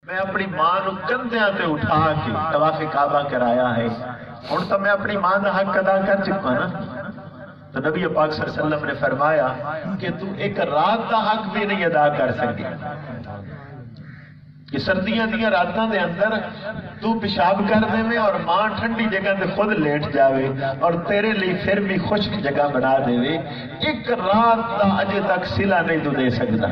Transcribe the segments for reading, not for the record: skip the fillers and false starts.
میں اپنی ماں نو کندھیاں تے اٹھا کے طواف کعبہ کرایا ہے، ہن تو میں اپنی ماں دا حق ادا کر چکا نا۔ تو نبی پاک صلی اللہ علیہ وسلم نے فرمایا کہ تو ایک رات دا حق بھی نہیں ادا کر سکے، کہ سردیاں دیاں راتاں دے اندر تو پیشاب کر دے میں اور ماں ٹھنڈی جگہ تے خود لیٹ جاوے اور تیرے لیے پھر بھی خشک جگہ بنا دے وے، ایک رات دا اجے تک صلہ نہیں تو دے سکتا۔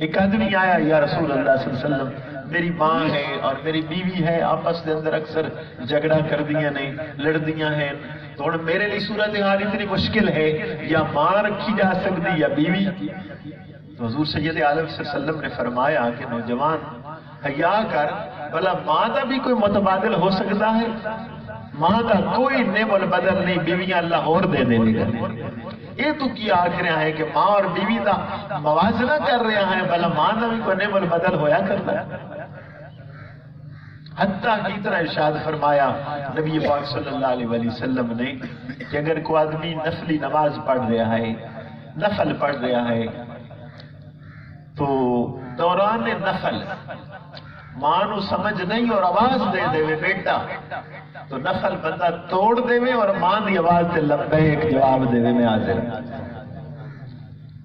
ایک آدمی آیا، یا رسول اللہ صلی اللہ علیہ وسلم میری ماں ہے اور میری بیوی ہے، آپس کے اندر اکثر جھگڑا کر دیا نہیں، لڑدیاں ہیں، تو میرے لیے صورتحال اتنی مشکل ہے، یا ماں رکھی جا سکتی یا بیوی؟ تو حضور سید عالم صلی اللہ علیہ وسلم نے فرمایا کہ نوجوان حیا کر، بھلا ماں کا بھی کوئی متبادل ہو سکتا ہے؟ ماں کا کوئی نعم البدل نہیں، بیویاں اللہ اور دے دے گا۔ یہ تو کیا آکھ رہا ہے کہ ماں اور بیوی کا موازنہ کر رہا ہے، بھلا ماں کا بھی کوئی نعم البدل ہویا کرتا ہے؟ حتیٰ کی طرح ارشاد فرمایا نبی پاک صلی اللہ علیہ وسلم نے کہ اگر کوئی آدمی نفلی نماز پڑھ رہا ہے، نفل پڑھ رہا ہے، تو دوران نفل ماں نو سمجھ نہیں اور آواز دے دے وے بیٹا، تو نفل بندہ توڑ دے وے اور ماں دی آواز تے لبیک جواب دے وے میں حاضر۔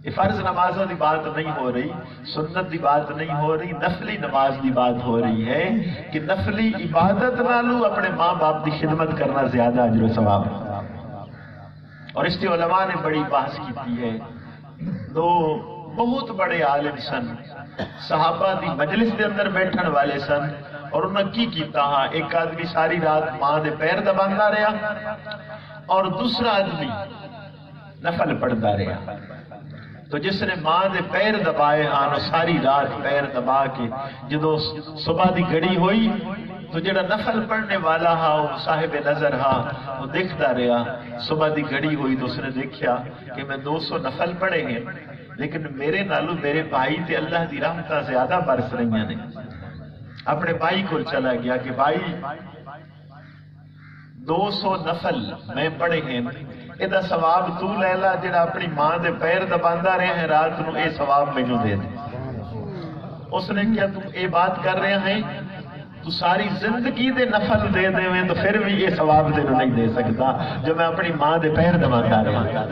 یہ فرض نمازوں دی بات نہیں ہو رہی، سنت دی بات نہیں ہو رہی، نفلی نماز دی بات ہو رہی ہے کہ نفلی عبادت نالو اپنے ماں باپ دی خدمت کرنا زیادہ اجر و ثواب ہے۔ اور اس کی علماء نے بڑی بحث کی ہے۔ دو بہت بڑے عالم سن، صحابہ دی مجلس دے اندر بیٹھن والے سن، اور انہوں نے کی کیتا ہاں، ایک آدمی ساری رات ماں دے پیر دباندا رہا اور دوسرا آدمی نفل پڑھتا رہا۔ تو جس نے ماں دے پیر دبائے ہاں ساری رات پیر دبا کے جدو صبح دی گھڑی ہوئی تو جڑا نفل پڑھنے والا ہا وہ صاحب نظر ہا، وہ دیکھتا رہا۔ صبح دی گھڑی ہوئی تو اس نے دیکھا کہ میں 200 نفل پڑھے ہیں، لیکن میرے نالو میرے بھائی تے اللہ دی رحمتاں زیادہ برس رہی ہیں۔ اپنے بھائی کو چلا گیا کہ بھائی 200 نفل میں پڑھے ہیں، یہ ثواب تو لے لا، جڑا اپنی ماں دے پیر دباندا رہے ہیں رات نو، اے ثواب مینوں دے دے۔ اس نے کیا تم اے بات کر رہے ہیں، تو ساری زندگی دے نفل دے دے میں تو پھر بھی یہ ثواب دے نہیں دے سکتا جو میں اپنی ماں دے پیر دباندا رہا۔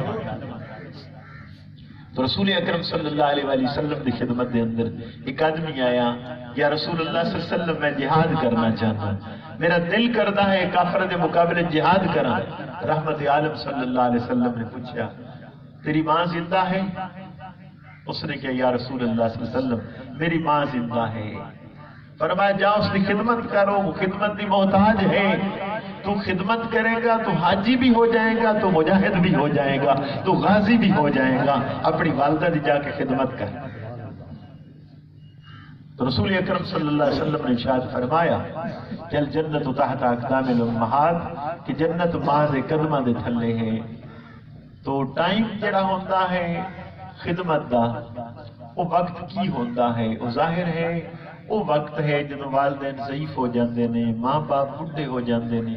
تو رسول اکرم صلی اللہ علیہ وآلہ وسلم کی خدمت دے اندر ایک آدمی آیا، یا رسول اللہ صلی اللہ علیہ وسلم میں جہاد کرنا چاہتا ہوں، میرا دل کرتا ہے کافر دے مقابلے جہاد کرا۔ رحمت عالم صلی اللہ علیہ وسلم نے پوچھا تیری ماں زندہ ہے؟ اس نے کہا یا رسول اللہ صلی اللہ علیہ وسلم میری ماں زندہ ہے۔ فرمایا جاؤ اس کی خدمت کرو، وہ خدمت کی محتاج ہے، تو خدمت کرے گا تو حاجی بھی ہو جائے گا، تو مجاہد بھی ہو جائے گا، تو غازی بھی ہو جائے گا، اپنی والدہ دی جا کے خدمت کر۔ تو رسول اکرم صلی اللہ علیہ وسلم نے ارشاد فرمایا کہ الجنت تحت اقدام الامہات، کہ جنت ماں دے قدماں دے تھلے ہے۔ تو ٹائم جڑا ہوتا ہے خدمت دا، وہ وقت کی ہوتا ہے؟ وہ ظاہر ہے وہ وقت ہے جب والدین ضعیف ہو جاندے نے، ماں باپ بڈھے ہو جاندے نے،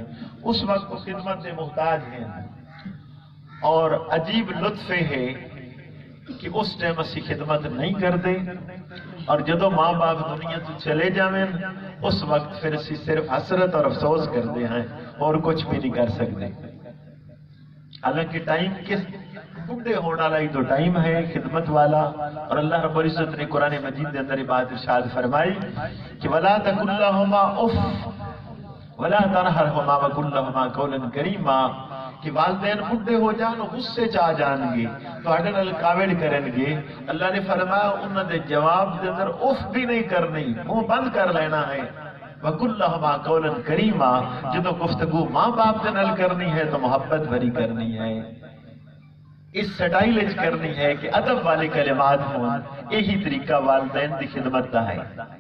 اس وقت وہ خدمت دے محتاج ہیں۔ اور عجیب لطف ہے کہ اس ٹائم اسی خدمت نہیں کرتے، اور جدو ماں باپ دنیا تو چلے جاویں اس وقت پھر اسی صرف حسرت اور افسوس کرتے ہیں اور کچھ بھی نہیں کر سکتے۔ حالانکہ ٹائم کس بڈھے ہونے والا ہی تو ٹائم ہے خدمت والا، اور اللہ رب العزت نے قرآن مجید کے اندر بات ارشاد فرمائی کہ وَلَا تَقُلْ لَهُمَا اُفٍّ وَلَا تَنْهَرْهُمَا وَقُلْ لَهُمَا قَوْلًا كَرِيمًا، کہ والدین بڈھے ہو جان غصے چ آ جان گے، تواڈے نال کاوڑ کرن گے، اللہ نے فرمایا انہاں دے جواب دے اندر اف بھی نہیں کرنی، منہ بند کر لینا ہے۔ وَقُلْ لَهُمَا قَوْلًا كَرِيمًا، جدو گفتگو ماں باپ دے نال کرنی ہے تو محبت بھری کرنی ہے، اس سٹائل کرنی ہے کہ ادب والے کلمات ہوں۔ یہی طریقہ والدین کی خدمت کا ہے۔